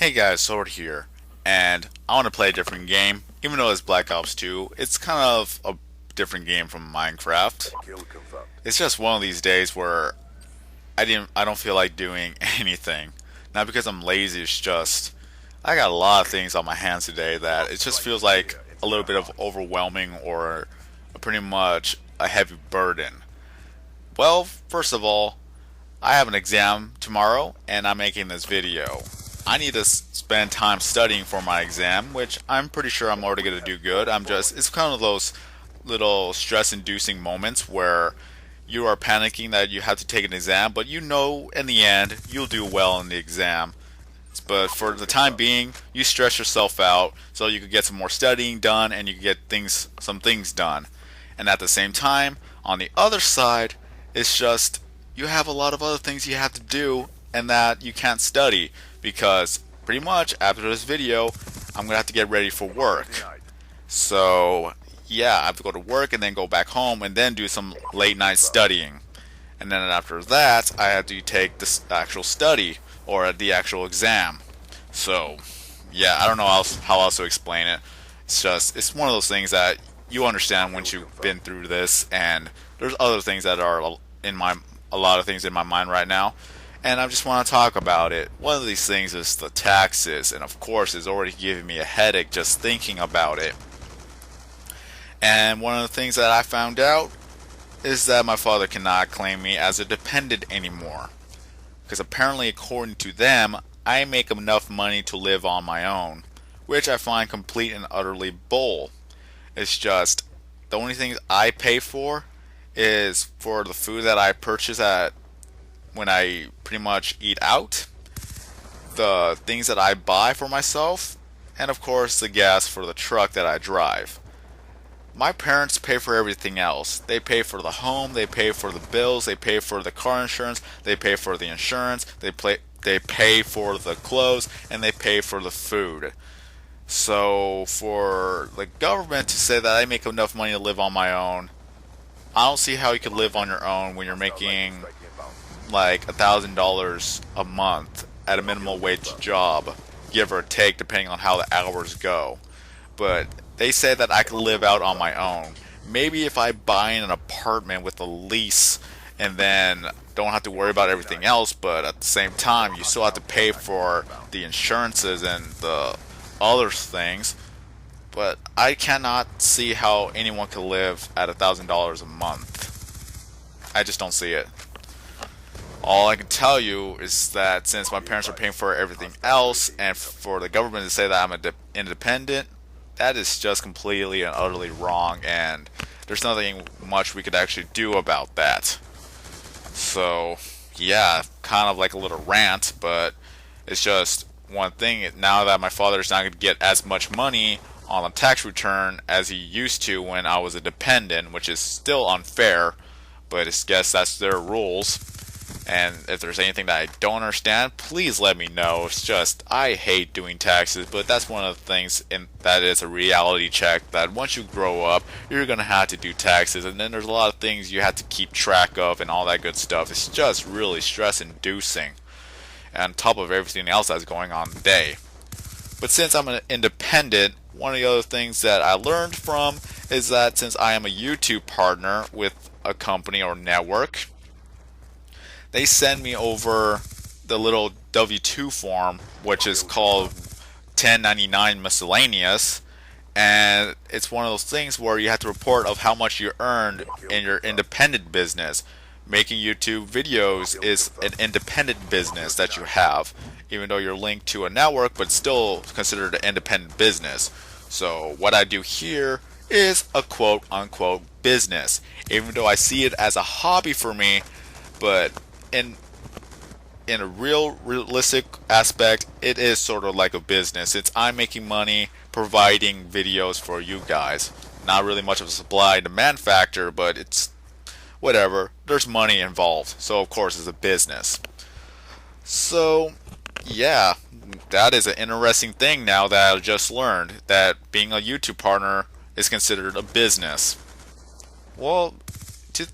Hey guys, Sword here, and I want to play a different game. Even though it's Black Ops 2, it's kind of a different game from Minecraft. Kill confirmed. It's just one of these days where I don't feel like doing anything. Not because I'm lazy, it's just I got a lot of things on my hands today that it just feels like Clear. a little bit Inbound. of overwhelming or pretty much a heavy burden. Well, first of all, I have an exam tomorrow and I'm making this video. I need to spend time studying for my exam, which I'm pretty sure I'm already going to do good. It's kind of those little stress inducing moments where you are panicking that you have to take an exam, but you know in the end you'll do well in the exam. But for Kill the time confirmed. being, you stress yourself out so you could get some more studying done and you can get some things done. And at the same time, on the other side, it's just you have a lot of other things you have to do and that you can't study because pretty much after this video, I'm gonna have to get ready for Target work. denied. So yeah, I have to go to work and then go back home and then do some late Kill night confirmed. studying. And then after that, I have to take this actual study or the actual exam. So yeah, I don't know how else to explain it. It's one of those things that you understand once Kill you've been confirmed. through this, and there's other things that are in my a lot of things in my mind right now, and I just want to talk about it. One of these things is the taxes, and of course, it's already giving me a headache just thinking about it. And one of the things that I found out is that my father cannot claim me as a dependent anymore. Because apparently, according to them, I make enough money to live on my own, which I find complete and utterly bull. It's just the only things I pay for is for the food that I purchase at when I pretty much eat out, the things that I buy for myself, and of course the gas for the truck that I drive. My parents pay for everything else. They pay for the home, they pay for the bills, they pay for the car insurance, they pay for the insurance, they pay for the clothes, and they pay for the food. So for the government to say that I make enough money to live on my own, I don't see how you could live on your own when you're Hostile lightning making strike inbound. like $1,000 a month at a Kill minimum wage confirmed. job, give or take, depending on how the hours go. But they say that I could live out on my own. Maybe if I buy an apartment with a lease and then don't have to worry about Target everything denied. else, but at the same time, you still have to Hostile care pay package for inbound. the insurances and the other things. But I cannot see how anyone could live at $1,000 a month. I just don't see it. All I can tell you is that since my Be parents are paying advised. for everything Hostile else, UAV and incoming. for the government to say that I'm independent, that is just completely and utterly wrong, and there's nothing much we could actually do about that. So, yeah, kind of like a little rant, but it's just one thing. Now that my father's not going to get as much money on the tax return as he used to when I was a dependent, which is still unfair, but I guess that's their rules. And if there's anything that I don't understand, please let me know. It's just, I hate doing taxes, but that's one of the things that is a reality check that once you grow up, you're going to have to do taxes. And then there's a lot of things you have to keep track of and all that good stuff. It's just really stress inducing. On top of everything else that's going on today. But since I'm an independent, one of the other things that I learned from is that since I am a YouTube partner with a company or network, they send me over the little W2 form, which is Kill called confirmed. 1099 miscellaneous, and it's one of those things where you have to report of how much you earned Kill in your confirmed. independent business. Making YouTube videos Kill is an confirmed. independent Kill business that you denied. have, even though you're linked to a network, but still considered an independent business. So what I do here is a quote unquote business, even though I see it as a hobby for me, but in in a realistic aspect, it is sort of like a business. It's I'm making money providing videos for you guys. Not really much of a supply and demand factor, but it's whatever. There's money involved, so of course it's a business. So, yeah, that is an interesting thing now that I just learned that being a YouTube partner is considered a business. Well, to,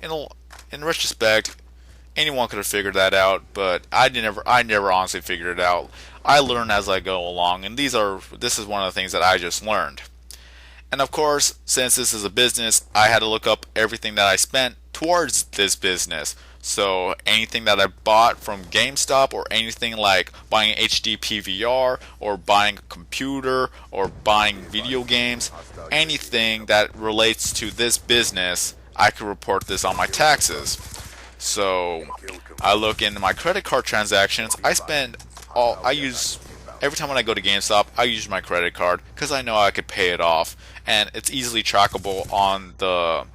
in, in retrospect, Anyone could have figured that out, but I never honestly figured it out. I learn as I go along, and this is one of the things that I just learned. And of course, since this is a business, I had to look up everything that I spent towards this business. So anything that I bought from GameStop, or anything like buying HD PVR or buying a computer or buying video games, anything that relates to this business, I could report this on my taxes. So I look into my credit card transactions. I use every time when I go to GameStop, I use my credit card because I know I could pay it off, and it's easily trackable on the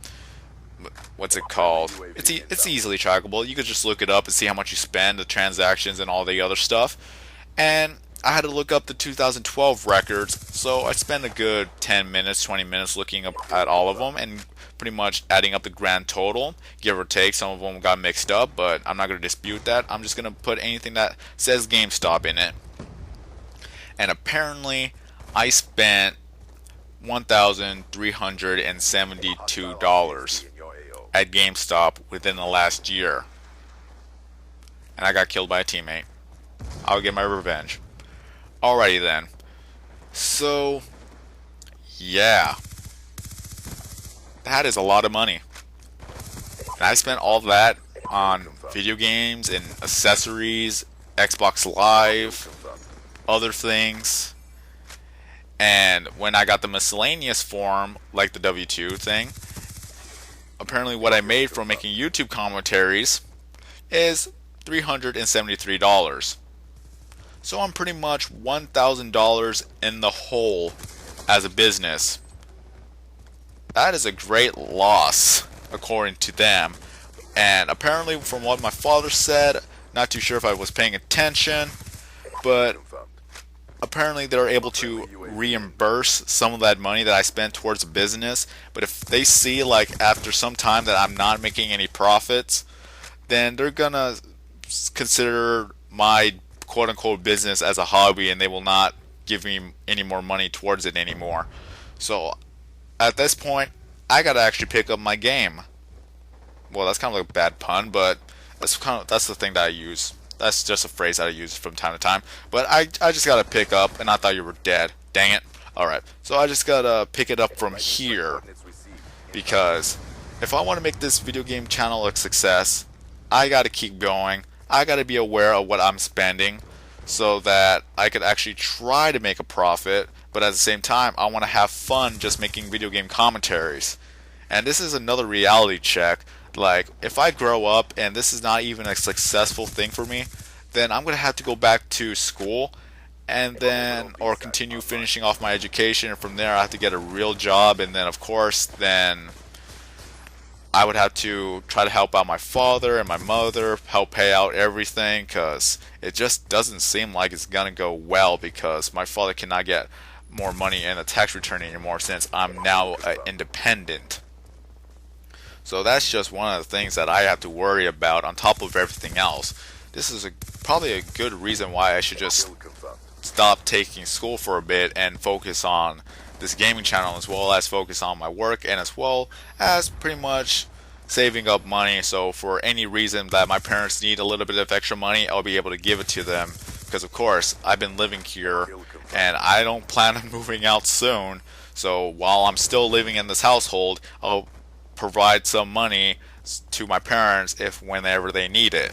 what's it called? It's easily trackable. You could just look it up and see how much you spend, the transactions, and all the other stuff. And I had to look up the 2012 records, so I spent a good 10 minutes, 20 minutes looking up at all of them and pretty much adding up the grand total, give or take. Some of them got mixed up, but I'm not going to dispute that. I'm just going to put anything that says GameStop in it. And apparently, I spent $1,372 at GameStop within the last year. And I got killed by a teammate. I'll get my revenge. Alrighty then. So, yeah. That is a lot of money. And I spent all that on video games and accessories, Xbox Live, other things. And when I got the miscellaneous form, like the W-2 thing, apparently what I made from making YouTube commentaries is $373. So I'm pretty much $1,000 in the hole as a business. That is a great loss, according to them. And apparently, from what my father said, not too sure if I was paying attention, but apparently they're able to reimburse some of that money that I spent towards the business. But if they see, like, after some time that I'm not making any profits, then they're gonna consider my quote-unquote business as a hobby, and they will not give me any more money towards it anymore. So at this point, I gotta actually pick up my game. Well, that's kind of like a bad pun, but that's the thing that I use. That's just a phrase that I use from time to time. But I just gotta pick up, and I thought you were dead. Dang it. Alright, so I just gotta pick it up from here, because if I want to make this video game channel a success, I gotta keep going. I gotta be aware of what I'm spending so that I could actually try to make a profit, but at the same time, I want to have fun just making video game commentaries. And this is another reality check. Like, if I grow up and this is not even a successful thing for me, then I'm going to have to go back to school and then, or continue finishing off my education, and from there I have to get a real job, and then of course, then I would have to try to help out my father and my mother, help pay out everything, because it just doesn't seem like it's going to go well, because my father cannot get more money in a tax return anymore since I'm now independent. So that's just one of the things that I have to worry about on top of everything else. This is probably a good reason why I should just stop taking school for a bit and focus on this gaming channel, as well as focus on my work, and as well as pretty much saving up money. So for any reason that my parents need a little bit of extra money, I'll be able to give it to them, because of course I've been living here and I don't plan on moving out soon. So while I'm still living in this household, I'll provide some money to my parents if whenever they need it.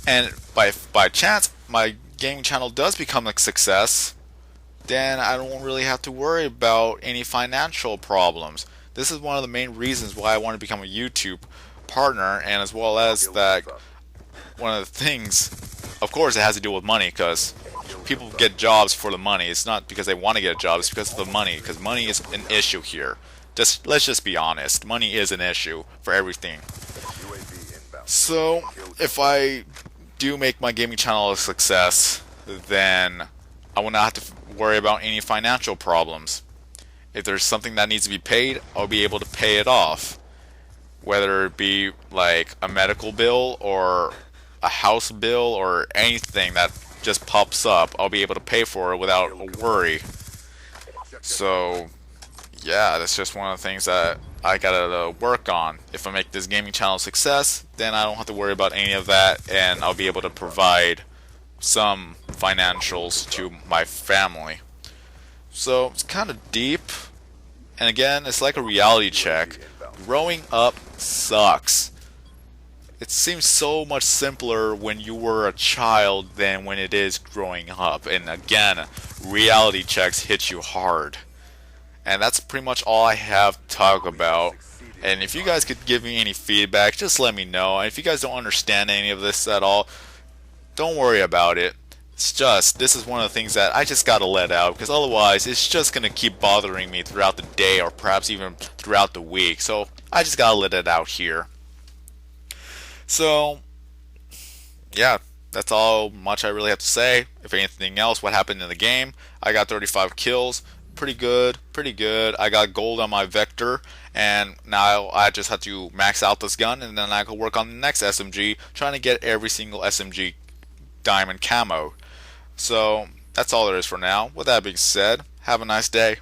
And by chance my gaming channel does become a success, then I don't really have to worry about any financial problems. This is one of the main reasons why I want to become a YouTube partner, and as well as that, one of the things, of course it has to do with money, because people get jobs for the money. It's not because they want to get a job, it's because of the money, because money is an issue here. Let's just be honest, money is an issue for everything. So if I do make my gaming channel a success, then I will not have to worry about any financial problems. If there's something that needs to be paid, I'll be able to pay it off. Whether it be like a medical bill or a house bill or anything that just pops up, I'll be able to pay for it without a worry. So yeah, that's just one of the things that I gotta work on. If I make this gaming channel a success, then I don't have to worry about any of that, and I'll be able to provide some financials to my family. So it's kind of deep, and again, it's like a reality check. Growing up sucks. It seems so much simpler when you were a child than when it is growing up. And again, reality checks hit you hard. And that's pretty much all I have to talk about. And if you guys could give me any feedback, just let me know. And if you guys don't understand any of this at all, don't worry about it. It's just, this is one of the things that I just gotta let out, because otherwise it's just gonna keep bothering me throughout the day or perhaps even throughout the week. So I just gotta let it out here. So, yeah, that's all much I really have to say. If anything else, what happened in the game? I got 35 kills. Pretty good, pretty good. I got gold on my vector, and now I just have to max out this gun, and then I can work on the next SMG, trying to get every single SMG diamond camo. So, that's all there is for now. With that being said, have a nice day.